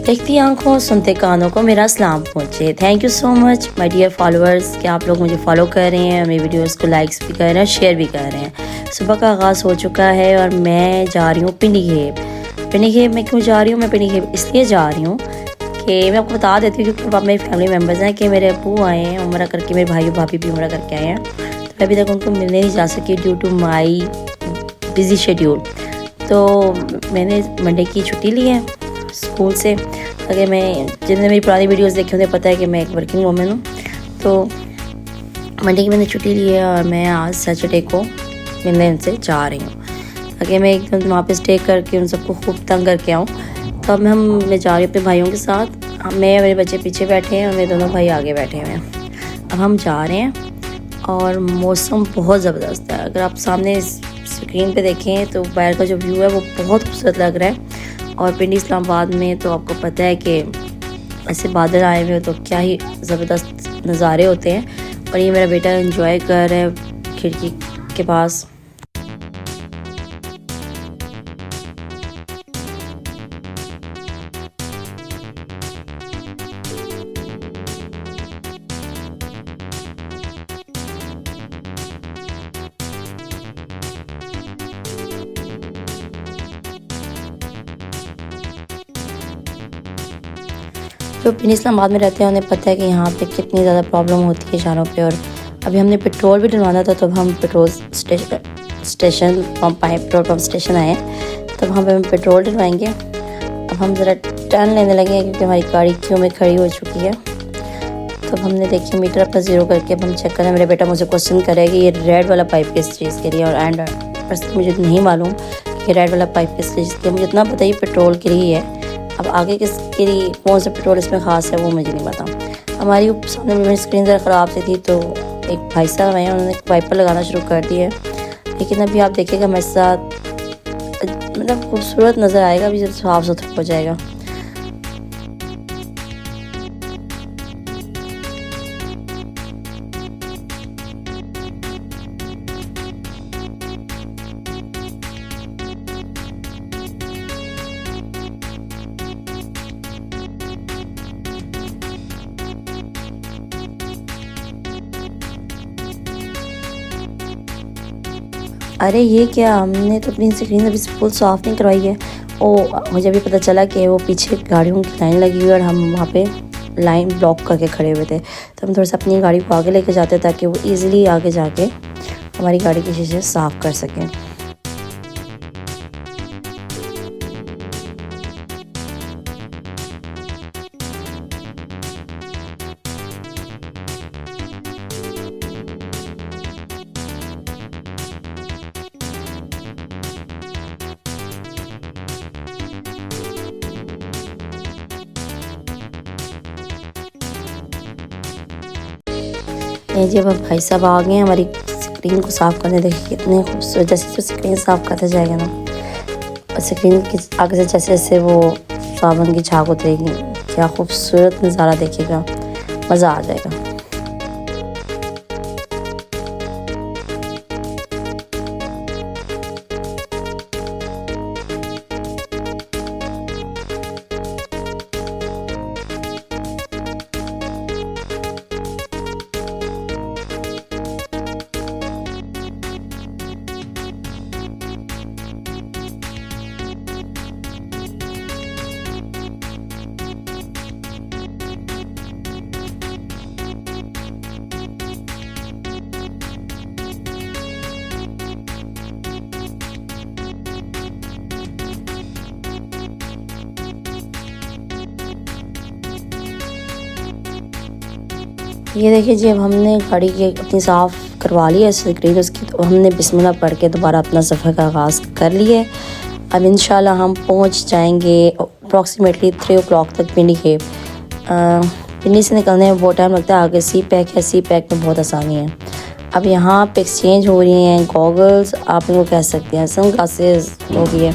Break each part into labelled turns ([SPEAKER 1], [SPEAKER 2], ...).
[SPEAKER 1] देखती आंखों सुनते कानों को मेरा सलाम पहुँचे। Thank you so much my dear followers कि आप लोग मुझे फॉलो कर रहे हैं, मेरी वीडियोस को लाइक्स भी कर रहे हैं, शेयर भी कर रहे हैं। सुबह का आगाज़ हो चुका है और मैं जा रही हूँ पिंडी घेब। पिंडी घेब मैं क्यों जा रही हूँ? मैं पिंडी घेब इसलिए जा रही हूँ कि मैं आपको बता देती हूँ क्योंकि मेरे फैमिली मेम्बर्स हैं कि मेरे अब्बू आए हैं उम्रा करके, मेरे भाई और भाभी भी उम्रा करके आए हैं, तो मैं अभी तक उनको मिलने नहीं जा सकी due to my busy schedule. तो मैंने मंडे की छुट्टी ली है स्कूल से। अगर मैं जिन्होंने मेरी पुरानी वीडियोस देखी उन्हें पता है कि मैं एक वर्किंग वूमेन हूँ, तो मंडे की मैंने छुट्टी ली है और मैं आज सैटरडे को मिलने उनसे जा रही हूँ। अगर मैं एकदम वहाँ पे स्टे करके उन सबको खूब तंग करके आऊँ, तो अब मैं जा रही हूँ अपने भाइयों के साथ। मैं और मेरे बच्चे पीछे बैठे हैं और मेरे दोनों भाई आगे बैठे हुए हैं। अब हम जा रहे हैं और मौसम बहुत ज़बरदस्त है। अगर आप सामने स्क्रीन पे देखें तो बाहर का जो व्यू है वो बहुत खूबसूरत लग रहा है। और पिंडी इस्लामाबाद में तो आपको पता है कि ऐसे बादल आए हुए तो क्या ही ज़बरदस्त नज़ारे होते हैं। और ये मेरा बेटा एंजॉय कर रहा है खिड़की के पास। जो पिंडी इस्लामाबाद में रहते हैं उन्हें पता है कि यहाँ पे कितनी ज़्यादा प्रॉब्लम होती है जानों पे। और अभी हमने पेट्रोल भी डलवाना था, तो हम पेट्रोल स्टेशन पंप आए, पेट्रोल पंप स्टेशन आए, तब वहाँ पे हम पेट्रोल डलवाएंगे। अब हम ज़रा टर्न लेने लगे क्योंकि हमारी गाड़ी क्यों में खड़ी हो चुकी है। तब हमने देखिए मीटर अपना ज़ीरो करके अब हम चेक करें। मेरा बेटा मुझे क्वेश्चन करेगा कि ये रेड वाला पाइप किस चीज़ के लिए, और एंड मुझे नहीं मालूम कि रेड वाला पाइप किस चीज़ के लिए। मुझे इतना पता ही पेट्रोल के लिए है। अब आगे किसके लिए कौन सा पेट्रोल इसमें ख़ास है वो मुझे नहीं पता। हमारी सामने मेरी स्क्रीन ज़रा ख़राब सी थी, तो एक भाई साहब आए, उन्होंने वाइपर लगाना शुरू कर दिया। लेकिन अभी आप देखिएगा हमारे साथ मतलब खूबसूरत नज़र आएगा अभी जब साफ़ सुथरा हो जाएगा। अरे ये क्या, हमने तो अपनी स्क्रीन अभी फुल साफ़ नहीं करवाई है। मुझे अभी पता चला कि वो पीछे गाड़ियों की लाइन लगी हुई है और हम वहाँ पे लाइन ब्लॉक करके खड़े हुए थे। तो हम थोड़ा सा अपनी गाड़ी को आगे लेके जाते ताकि वो इजीली आगे जाके हमारी गाड़ी की शीशे साफ़ कर सकें। जब अब भाई साहब आ गए हैं हमारी स्क्रीन को साफ़ करने, देखिए कितने खूबसूरत, जैसे तो स्क्रीन साफ़ करता जाएगा ना, और स्क्रीन के आगे से जैसे जैसे वो साबुन की झाग उतरेगी, क्या खूबसूरत नज़ारा देखिएगा, मज़ा आ जाएगा। ये देखिए जी, अब हमने गाड़ी की अपनी साफ़ करवा ली है स्क्रीन उसकी, तो हमने बिस्मिल्लाह पढ़ के दोबारा अपना सफ़र का आगाज़ कर लिया है। अब इंशाल्लाह हम पहुंच जाएंगे अप्रॉक्सीमेटली 3 o'clock तक पिंडी घेब। पिंडी से निकलने में बहुत टाइम लगता है, आगे सी पैक है, सी पैक में बहुत आसानी है। अब यहाँ पे एक्सचेंज हो रही हैं गॉगल्स, आप इनको कह सकते हैं सन ग्लासेस हो गई है,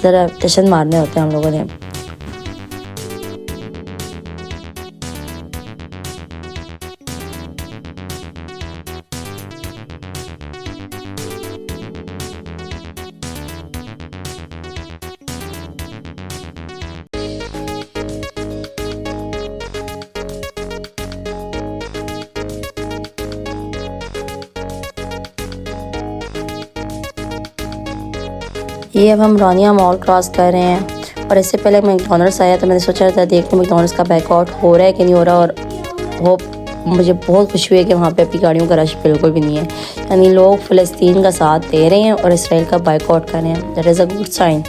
[SPEAKER 1] ज़रा टशन मारने होते हैं हम लोगों ने। ये अब हम रौनिया मॉल क्रॉस कर रहे हैं और इससे पहले मैकडॉनल्ड्स आया तो मैंने सोचा था देख लूँ मैकडॉनल्ड्स का बैकआउट हो रहा है कि नहीं हो रहा, और होप मुझे बहुत खुशी हुई है कि वहाँ पे अपनी गाड़ियों का रश बिल्कुल भी नहीं है। यानी लोग फ़लस्तीन का साथ दे रहे हैं और इसराइल का बाइकआउट कर रहे हैं। That is a good sign.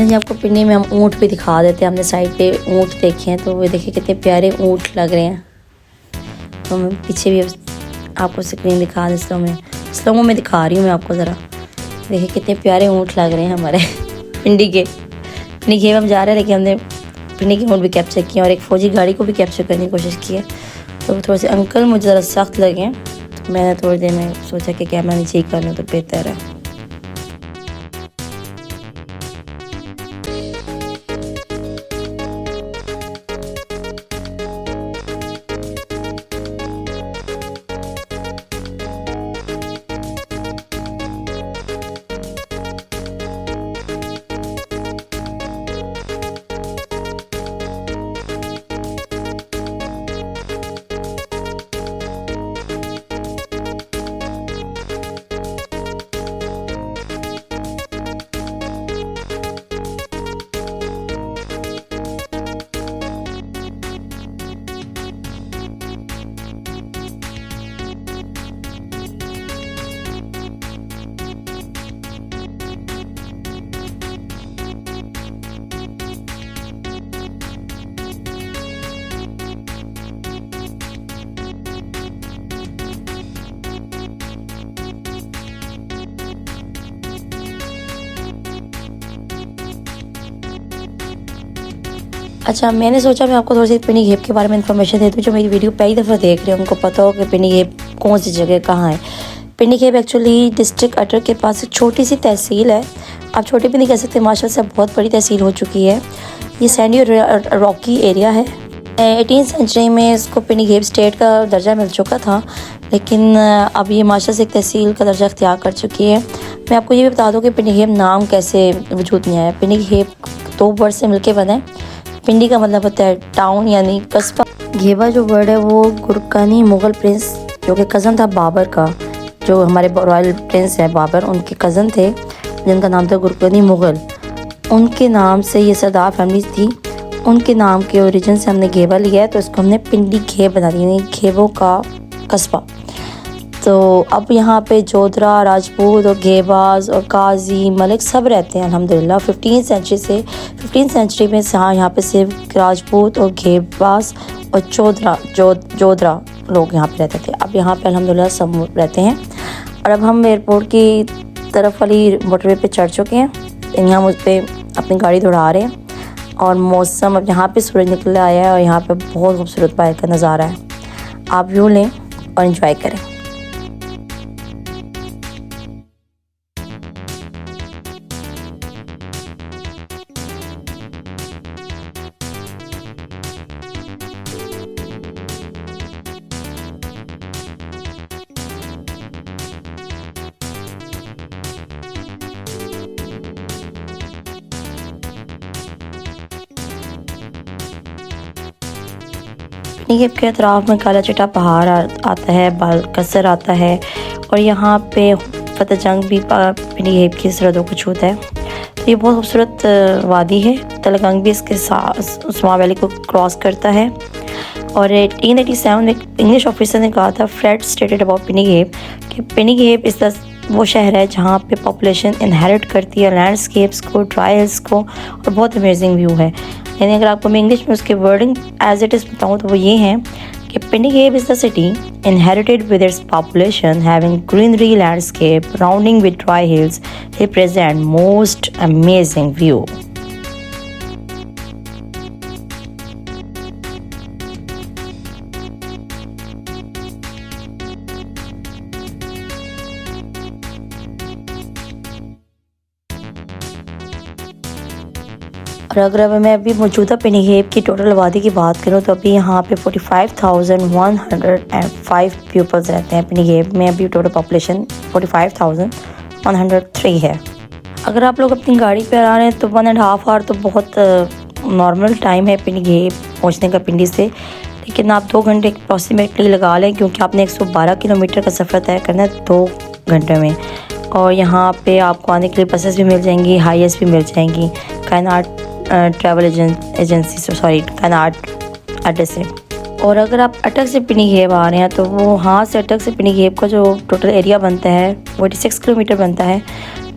[SPEAKER 1] जी आपको पिंडी में हम ऊँट भी दिखा देते हैं। हमने साइड पे ऊँट देखे हैं तो वो देखिए कितने प्यारे ऊँट लग रहे हैं। तो मैं पीछे भी आपको स्क्रीन दिखा दें, स्लो में दिखा रही हूँ मैं आपको ज़रा। देखिए कितने प्यारे ऊँट लग रहे हैं हमारे पिंडी के हम जा रहे हैं, लेकिन हमने पिंडी के ऊँट भी कैप्चर किए और एक फ़ौजी गाड़ी को भी कैप्चर करने की कोशिश की है। तो थोड़े से अंकल मुझे ज़रा सख्त लगे हैं, तो मैंने थोड़ी देर में सोचा कि कैमरा नीचे ही कर लूँ तो बेहतर है। अच्छा, मैंने सोचा मैं आपको थोड़ी सी पिंडी घेप के बारे में इंफॉर्मेशन दे दूँ। जो मेरी वीडियो पहली दफ़ा देख रहे हैं उनको पता हो कि पिंडी घेप कौन सी जगह कहाँ है। पिंडी घेप एक्चुअली डिस्ट्रिक्ट अटर के पास एक छोटी सी तहसील है। आप छोटी भी नहीं कह सकते, माशाल्लाह से बहुत बड़ी तहसील हो चुकी है। ये सैंडी और रॉकी एरिया है। 18वीं सेंचुरी में इसको पिंडी घेप स्टेट का दर्जा मिल चुका था, लेकिन अब ये माशाल्लाह से एक तहसील का दर्जा अख्तियार कर चुकी है। मैं आपको ये भी बता दूँ कि पिंडी घेप नाम कैसे वजूद में आया। पिंडी घेप 2 वर्ड से मिलकर बना है। पिंडी का मतलब होता है टाउन यानी कस्बा। घेबा जो वर्ड है वो गुरकानी मुग़ल प्रिंस जो कि कज़न था बाबर का, जो हमारे रॉयल प्रिंस है बाबर, उनके कज़न थे जिनका नाम था गुरकानी मुग़ल। उनके नाम से ये सरदार फैमिली थी, उनके नाम के ओरिजिन से हमने घेबा लिया है, तो इसको हमने पिंडी घेब बना दिया, यानी घेबों का कस्बा। तो अब यहाँ पे जोधरा, राजपूत और घेबाज और काजी मलिक सब रहते हैं अल्हम्दुलिल्लाह। 15वीं सेंचुरी में यहाँ पे सिर्फ राजपूत और घेबाज और जोधरा लोग यहाँ पे रहते थे। अब यहाँ पे अल्हम्दुलिल्लाह सब रहते हैं। और अब हम एयरपोर्ट की तरफ वाली मोटरवे पे चढ़ चुके हैं। यहाँ मुझ पर अपनी गाड़ी दौड़ा रहे हैं और मौसम अब यहाँ पे सूरज निकल आया है और यहाँ पे बहुत खूबसूरत बाहर का नज़ारा है। आप व्यू लें और एंजॉय करें। पिंडी के अतराफ़ में काला चिट्टा पहाड़ आता है, बालकसर आता है और यहाँ पे फतेह जंग भी पिंडी घेप की सरहदों को छूता है। तो ये बहुत खूबसूरत वादी है। तलगंग भी इसके साथ उस्मा वैली को क्रॉस करता है। और 1887 में एक इंग्लिश ऑफिसर ने कहा था, फ्रेड स्टेटेड अबाउट पिंडी घेप, कि पिंडी घेप इस वो शहर है जहाँ पे पॉपुलेशन इनहेरिट करती है लैंडस्केप्स को, ड्राई हिल्स को, और बहुत अमेजिंग व्यू है। यानी अगर आपको मैं इंग्लिश में उसके वर्डिंग एज इट इज़ बताऊँ तो वो ये है कि Pindi Gheb is the city inherited with its population having greenery landscape rounding with dry hills represent most amazing view. और अगर अब मैं अभी मौजूदा पिनी गेब की टोटल आबादी की बात करूँ तो अभी यहाँ पे 45,105 पीपल्स रहते हैं। पिनी गेब में अभी टोटल पॉपुलेशन 45,103 है। अगर आप लोग अपनी गाड़ी पे आ रहे हैं तो 1.5 आवर तो बहुत नॉर्मल टाइम है पिनी गेब पहुँचने का पिंडी से, लेकिन आप 2 घंटे अप्रॉक्सीमेटली लगा लें क्योंकि आपने 112 किलोमीटर का सफ़र तय करना है 2 घंटे में। और यहाँ पे आपको आने के लिए बसेस भी मिल जाएंगी, हाईएस भी मिल जाएंगी कायनात ट्रैवल एजेंसी से, सॉरी कायनात अड्डे से। और अगर आप अटक से पिनी गेब आ रहे हैं तो वो वहाँ से अटक से पिनी गेब का जो टोटल एरिया बनता है वो 86 किलोमीटर बनता है।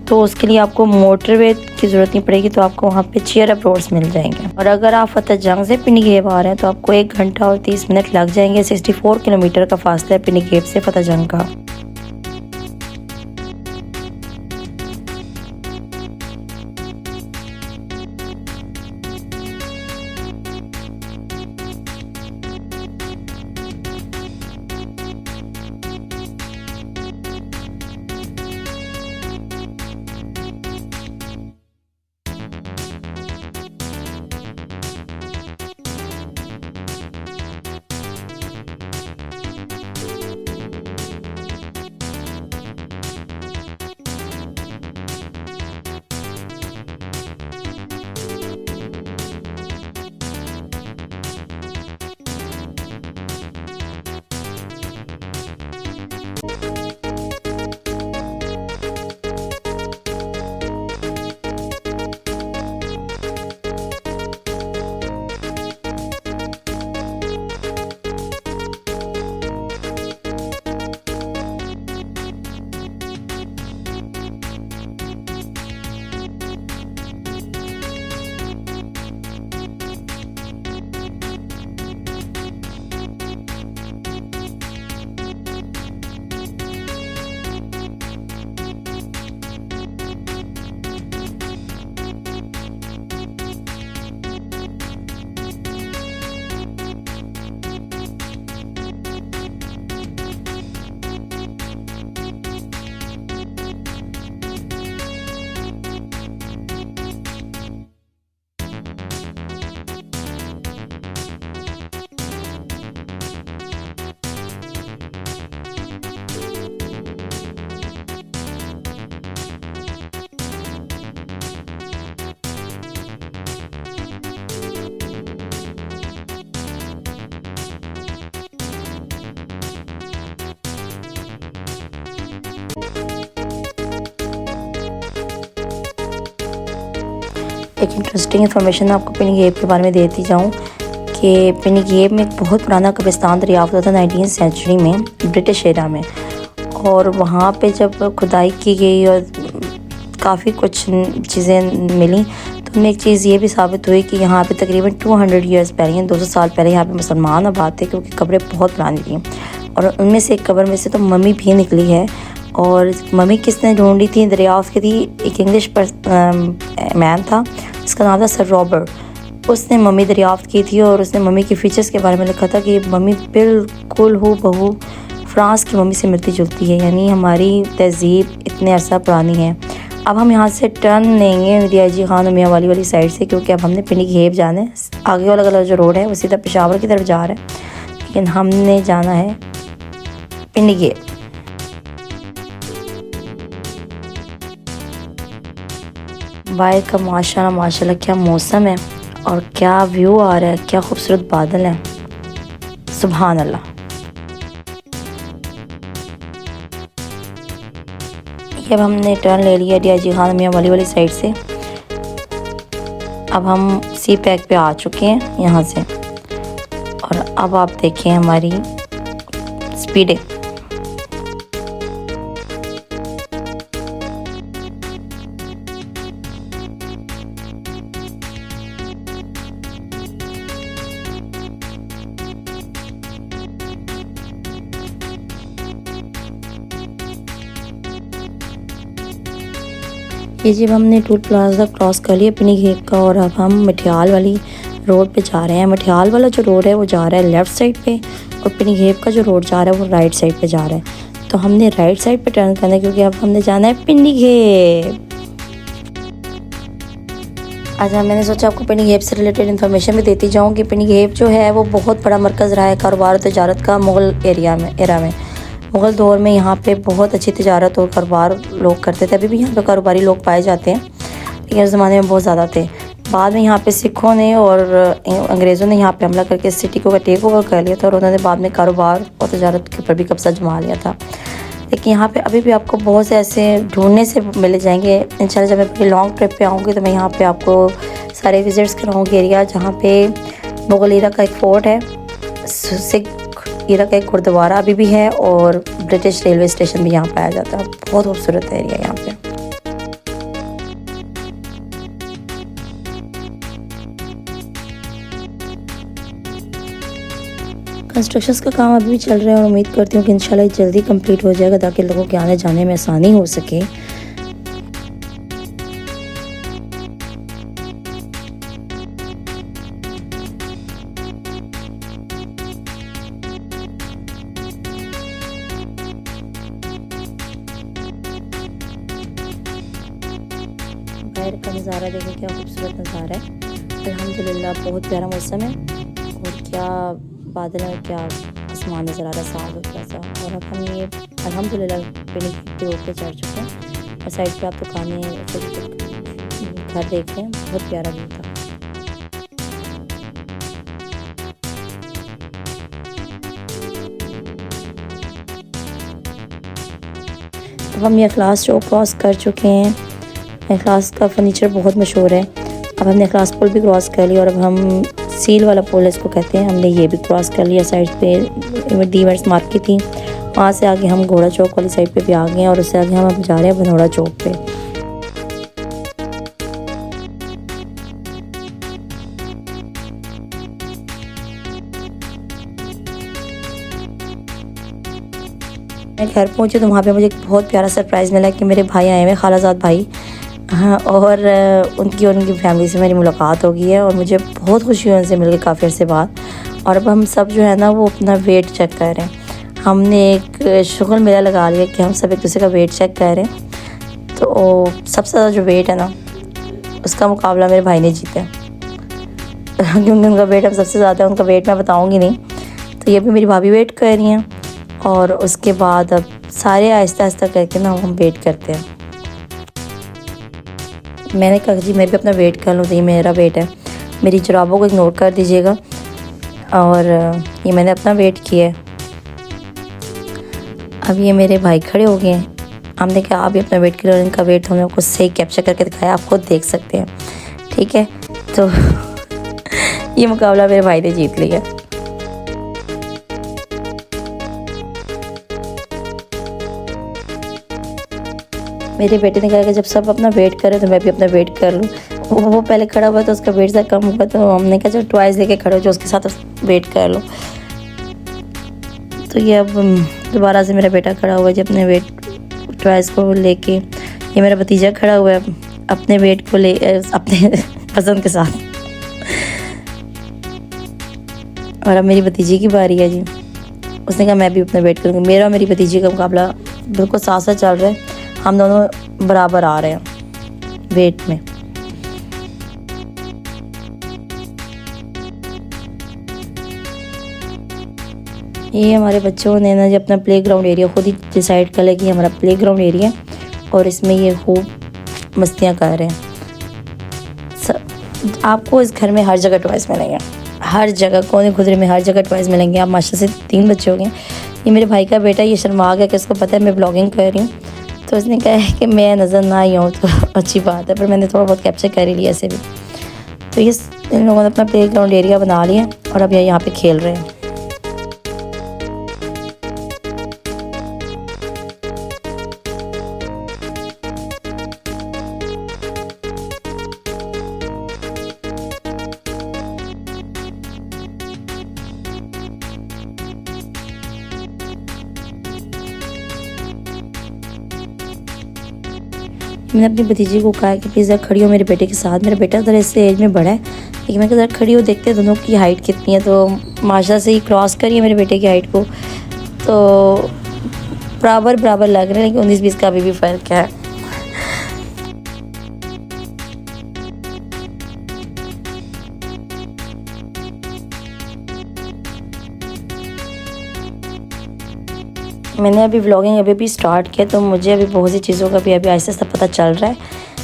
[SPEAKER 1] तो उसके लिए आपको मोटरवे की ज़रूरत नहीं पड़ेगी, तो आपको वहाँ पे चेयर अप रोड्स मिल जाएंगे। और अगर आप फतेह जंग से पिनी गेब आ रहे हैं तो आपको 1 घंटा और 30 मिनट लग जाएंगे। 64 किलोमीटर का फासला है पिनी गेब से फतेह जंग का। एक इंटरेस्टिंग इन्फॉर्मेशन आपको पिनी गेब के बारे में देती जाऊँ कि पिनी गेब में एक बहुत पुराना कब्रिस्तान दरियाफ्त हुआ था 19वीं सेंचुरी में ब्रिटिश एरा में। और वहाँ पे जब खुदाई की गई और काफ़ी कुछ चीज़ें मिली तो उनमें एक चीज़ ये भी साबित हुई कि यहाँ पे तकरीबन 200 ईयर्स पहले, 200 साल पहले यहाँ पे मुसलमान आबाद थे, क्योंकि कब्रें बहुत पुरानी थी। और उनमें से एक कब्र में से तो मम्मी भी निकली है। और मम्मी किसने ढूंढी थी दरियाफ्त की थी, एक इंग्लिश मैन था, इसका नाम था सर रॉबर्ट। उसने मम्मी दरियाफ्त की थी और उसने मम्मी के फीचर्स के बारे में लिखा था कि मम्मी बिल्कुल हू बहू फ्रांस की मम्मी से मिलती जुलती है, यानी हमारी तहज़ीब इतने अरसा पुरानी है। अब हम यहाँ से टर्न लेंगे DIG खान मियाँ वाली साइड से, क्योंकि अब हमने पिनी गेब जाना है। आगे वाला जो रोड है वो सीधा पेशावर की तरफ जा रहा है, लेकिन हमने जाना है पिनी गेब। बाहर का माशाल्लाह क्या मौसम है और क्या व्यू आ रहा है, क्या खूबसूरत बादल हैं, सुभान अल्लाह। ये अब हमने टर्न ले लिया DIG खान मियाँ वाली साइड से। अब हम सी पैक पे आ चुके हैं यहाँ से। और अब आप देखें हमारी स्पीडें। ये जब हमने टूल प्लाजा क्रॉस कर लिया पिनी गेब का, और अब हम मटियाल वाली रोड पे जा रहे हैं। मटियाल वाला जो रोड है वो जा रहा है लेफ़्ट साइड पे, और पिनी गेब का जो रोड जा रहा है वो राइट साइड पे जा रहा है। तो हमने राइट साइड पे टर्न करना है, क्योंकि अब हमने जाना है पिनी गेब। आज मैंने सोचा आपको पिंडी गेप से रिलेटेड इन्फॉर्मेशन भी देती जाऊँ कि पिंडी गेप जो है वो बहुत बड़ा मरकज़ रहा है कारोबार और तजारत का मुग़ल एरा में। मुग़ल दौर में यहाँ पे बहुत अच्छी तजारत और कारोबार लोग करते थे। अभी भी यहाँ पे कारोबारी लोग पाए जाते हैं, लेकिन उस ज़माने में बहुत ज़्यादा थे। बाद में यहाँ पे सिखों ने और अंग्रेज़ों ने यहाँ पे हमला करके इस सिटी को टेक ओवर कर लिया था और उन्होंने बाद में कारोबार और तजारत के ऊपर भी कब्जा जमा लिया था। लेकिन यहाँ पे अभी भी आपको बहुत से ऐसे ढूंढने से मिल जाएंगे। इंशाल्लाह जब मैं अपनी लॉन्ग ट्रिप पे आऊँगी तो मैं यहाँ पे आपको सारे विज़िट्स कराऊँगी एरिया, जहाँ पे मुग़ल एरा का एक फ़ोर्ट है, सिख एरा का एक गुरुद्वारा अभी भी है और ब्रिटिश रेलवे स्टेशन भी यहाँ पाया जाता है। बहुत खूबसूरत एरिया यहाँ पे। कंस्ट्रक्शंस का काम अभी भी चल रहा है और उम्मीद करती हूँ कि इंशाल्लाह जल्दी कंप्लीट हो जाएगा ताकि लोगों के आने जाने में आसानी हो सके। बाहर का नज़ारा देखें, क्या खूबसूरत नज़ारा है। अल्हम्दुलिल्लाह बहुत प्यारा मौसम है और क्या बादल है, क्या आसमान नज़र आ रहा है साफ सुथरा सा। और अब हम ये अल्हम्दुलिल्लाह पिंडी के रोड पे चढ़ चुके हैं और साइड पे आप दुकानें घर देख रहे हैं। बहुत प्यारा व्यू था। अब हम ये क्लास चौक क्रॉस कर चुके हैं। क्लास का फर्नीचर बहुत मशहूर है। अब हमने क्लास पुल भी क्रॉस कर लिया और अब हम सील वाला पुल इसको कहते हैं, हमने ये भी क्रॉस कर लिया। साइड पे डीवर्स मार्केट थी, वहाँ से आगे हम घोड़ा चौक वाली साइड पे भी आ गए हैं और उससे आगे हम जा रहे हैं बनोड़ा चौक पे। मैं घर पहुँची तो वहाँ पे मुझे बहुत प्यारा सरप्राइज़ मिला कि मेरे भाई आए हुए, खालाजाद भाई। हाँ, और उनकी फैमिली से मेरी मुलाकात हो गई है और मुझे बहुत खुशी हुई उनसे मिलकर काफ़ी अर्से बाद। और अब हम सब जो है ना वो अपना वेट चेक कर रहे हैं। हमने एक शुगल मेला लगा लिया कि हम सब एक दूसरे का वेट चेक कर रहे हैं। तो सबसे ज़्यादा जो वेट है ना उसका मुकाबला मेरे भाई ने जीता, क्योंकि उनका वेट अब सबसे ज़्यादा है। उनका वेट मैं बताऊँगी नहीं। तो ये भी मेरी भाभी वेट कर रही हैं और उसके बाद अब सारे आहिस्ता आहिस्ता करके ना हम वेट करते हैं। मैंने कहा जी मैं भी अपना वेट कर लूँ, तो ये मेरा वेट है। मेरी जुराबों को इग्नोर कर दीजिएगा। और ये मैंने अपना वेट किया है। अब ये मेरे भाई खड़े हो गए हैं। हमने कहा आप भी अपना वेट करो। इनका वेट हमने आपको सही कैप्चर करके दिखाया, आप खुद देख सकते हैं, ठीक है। तो ये मुकाबला मेरे भाई ने जीत लिया। मेरे बेटे ने कहा कि जब सब अपना वेट करें तो मैं भी अपना वेट कर लूँ। वो पहले खड़ा हुआ तो उसका वेट ज़्यादा कम हुआ, तो हमने कहा जब ट्वाइस लेके खड़े हो जो उसके साथ वेट कर लो। तो ये अब दोबारा से मेरा बेटा खड़ा हुआ है जब अपने वेट ट्वाइस को लेके। ये मेरा भतीजा खड़ा हुआ है अपने वेट को ले अपने पसंद के साथ। और अब मेरी भतीजी की बारी है जी। उसने कहा मैं भी अपना वेट करूँगी। मेरा और मेरी भतीजी का मुकाबला बिल्कुल साथ साथ चल रहा है। हम दोनों बराबर आ रहे हैं वेट में। ये हमारे बच्चों ने ना जब अपना प्लेग्राउंड एरिया खुद ही डिसाइड कर लिया कि हमारा प्लेग्राउंड एरिया और इसमें ये खूब मस्तियाँ कर रहे हैं। आपको इस घर में हर जगह टॉयज़ मिलेंगे, हर जगह कोने खुदरे में हर जगह टॉयज़ मिलेंगे। आप माशा से 3 बच्चे हो गए। ये मेरे भाई का बेटा, ये शर्मा गया कि उसको पता है मैं ब्लॉगिंग कर रही हूँ, तो उसने कहा है कि मैं नज़र ना आई हूँ तो अच्छी बात है, पर मैंने थोड़ा बहुत कैप्चर कर ही लिया ऐसे भी। तो ये इन लोगों ने अपना प्लेग्राउंड एरिया बना लिया और अब ये यहाँ पे खेल रहे हैं। मैंने अपनी भतीजी को कहा कि प्लीज़ ज़रा खड़ी हो मेरे बेटे के साथ। मेरा बेटा ज़रा इससे एज में बड़ा है, लेकिन मैं ज़रा खड़ी हो, देखते हैं दोनों की हाइट कितनी है। तो माशा से ही क्रॉस करिए मेरे बेटे की हाइट को, तो बराबर लग रहे हैं, लेकिन 19-20 का अभी भी फ़र्क है। मैंने अभी व्लॉगिंग अभी स्टार्ट किया, तो मुझे अभी बहुत सी चीज़ों का भी अभी आहिस्ता आहिस्ता पता चल रहा है।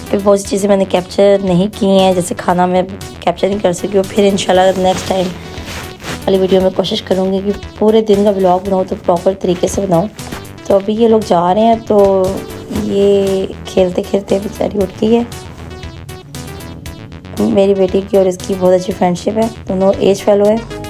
[SPEAKER 1] अभी बहुत सी चीज़ें मैंने कैप्चर नहीं की हैं, जैसे खाना मैं कैप्चर नहीं कर सकी हूँ। फिर इंशाल्लाह नेक्स्ट टाइम वाली वीडियो में कोशिश करूँगी कि पूरे दिन का व्लॉग बनाऊँ तो प्रॉपर तरीके से बनाऊँ। तो अभी ये लोग जा रहे हैं, तो ये खेलते खेलते बेचारी उठ गई है। मेरी बेटी की और इसकी बहुत अच्छी फ्रेंडशिप है, दोनों एज फेलो है।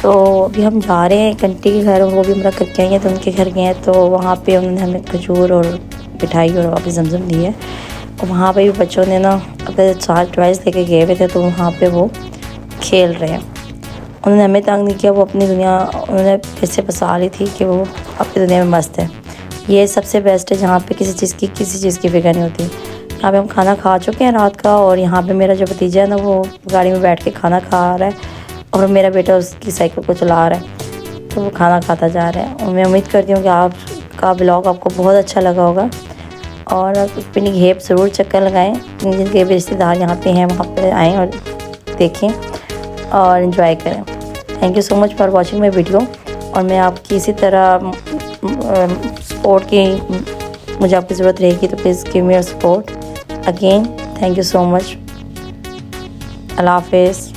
[SPEAKER 1] तो अभी हम जा रहे हैं एक आंटी के घर, वो भी हमरा करके आई हैं, तो उनके घर गए हैं। तो वहाँ पे उन्होंने हमें खजूर और मिठाई और वापस जमजम दी है। और वहाँ पे भी बच्चों ने ना अपने साथ टॉयज़ लेके गए हुए थे, तो वहाँ पे वो खेल रहे हैं। उन्होंने हमें तंग नहीं किया, वो अपनी दुनिया उन्होंने फिर से बसा ली थी कि वो अपनी दुनिया में मस्त है। ये सबसे बेस्ट है जहाँ पे किसी चीज़ की फिक्र नहीं होती। यहाँ पे हम खाना खा चुके हैं रात का, और यहाँ पे मेरा जो भतीजा है ना, वो गाड़ी में बैठ के खाना खा रहा है, और मेरा बेटा उसकी साइकिल को चला रहा है, तो वो खाना खाता जा रहा है। और मैं उम्मीद करती हूँ कि आपका ब्लॉग आपको बहुत अच्छा लगा होगा, और पिंडी घेप ज़रूर चक्कर लगाएं। जिनके भी रिश्तेदार यहाँ पे हैं वहाँ पे आएँ और देखें और इन्जॉय करें। Thank you so much for watching my video. और मैं आपकी इसी तरह सपोर्ट की मुझे आपकी ज़रूरत रहेगी, तो please give me your support again. Thank you so much. अल्लाह हाफिज़।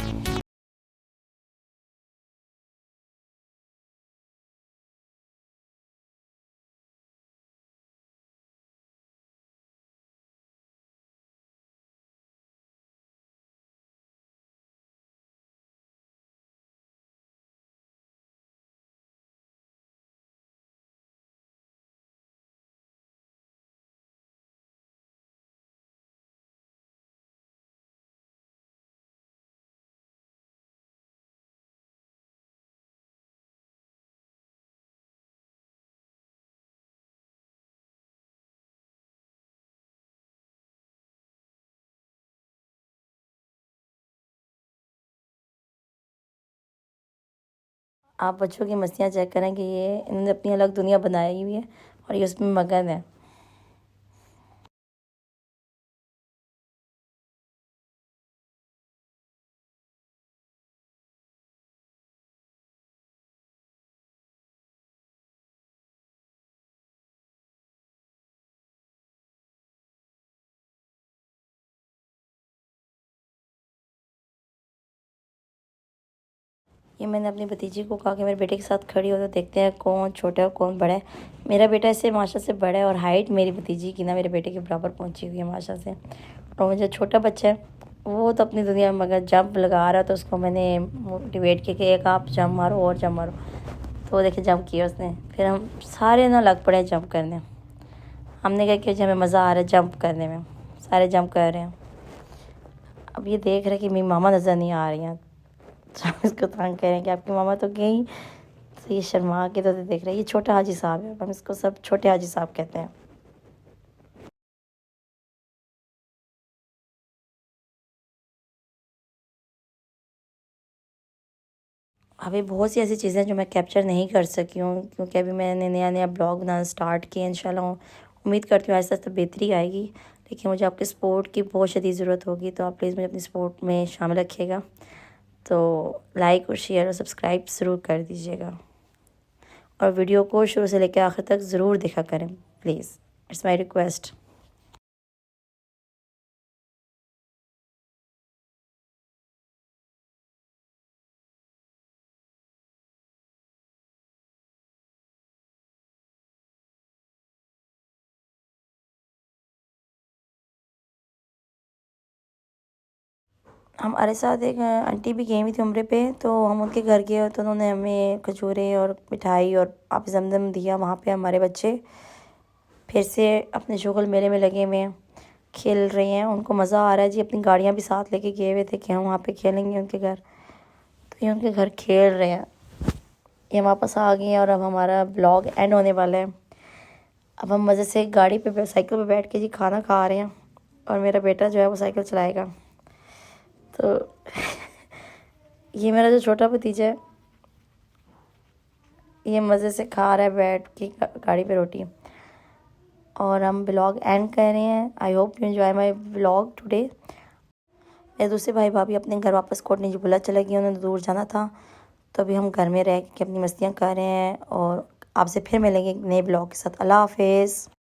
[SPEAKER 1] आप बच्चों की मस्तियाँ चेक करें कि ये इन्होंने अपनी अलग दुनिया बनाई हुई है, और ये उसमें मगन है। ये मैंने अपनी भतीजी को कहा कि मेरे बेटे के साथ खड़ी हो, तो देखते हैं कौन छोटा है कौन बड़ा है। मेरा बेटा इससे माशा से बड़ा है, और हाइट मेरी भतीजी की ना मेरे बेटे के बराबर पहुंची हुई है माशा से। और मुझे छोटा बच्चा है, वो तो अपनी दुनिया में मगर जंप लगा रहा, तो उसको मैंने मोटिवेट किया कि एक आप जंप मारो और जंप मारो। तो वो देखिए जंप किया उसने। फिर हम सारे ना लग पड़े जंप करने। हमने कहा कि हमें मज़ा आ रहा है जंप करने में, सारे जंप कर रहे हैं। अब ये देख रहे हैं कि मेरी मामा नज़र नहीं आ रही हैं, तो हम इसको तंग करें कि आपकी मामा तो गई। तो ये शर्मा के तो देख रहे हैं। ये छोटा हाजी साहब है, हम इसको सब छोटे हाजी साहब कहते हैं। अभी बहुत सी ऐसी चीज़ें जो मैं कैप्चर नहीं कर सकी हूँ, क्योंकि अभी मैंने नया नया ब्लॉग बनाना स्टार्ट किया। इंशाल्लाह उम्मीद करती हूँ आहिस्ता आहिस्ता बेहतरी आएगी, लेकिन मुझे आपके सपोर्ट की बहुत शदीद ज़रूरत होगी। तो आप प्लीज़ मुझे अपनी सपोर्ट में शामिल रखिएगा। तो लाइक और शेयर और सब्सक्राइब ज़रूर कर दीजिएगा, और वीडियो को शुरू से लेकर आखिर तक ज़रूर देखा करें प्लीज़। It's my request. हमारे साथ एक आंटी भी गई हुई थी उम्रे पे, तो हम उनके घर गए, तो उन्होंने हमें खजूरें और मिठाई और आप जमजम दिया। वहाँ पे हमारे बच्चे फिर से अपने शुगल मेले में लगे हुए हैं। खेल रहे हैं, उनको मज़ा आ रहा है जी। अपनी गाड़ियाँ भी साथ लेके गए हुए थे कि हम वहाँ पे खेलेंगे उनके घर, तो ये उनके घर खेल रहे हैं। ये वापस आ गए हैं और अब हमारा ब्लॉग एंड होने वाला है। अब हम मज़े से गाड़ी पे साइकिल पे बैठ के जी खाना खा रहे हैं और मेरा बेटा जो है वो साइकिल चलाएगा। तो ये मेरा जो छोटा भतीजा है ये मज़े से खा रहा है बैठ के गाड़ी पे रोटी। और हम ब्लॉग एंड कर रहे हैं। I hope you enjoy my blog today. मेरे दूसरे भाई भाभी अपने घर वापस कोटनी जुबला चले गए, उन्हें दूर जाना था, तो अभी हम घर में रह के अपनी मस्तियाँ कर रहे हैं। और आपसे फिर मिलेंगे एक नए ब्लॉग के साथ। अल्लाह हाफिज़।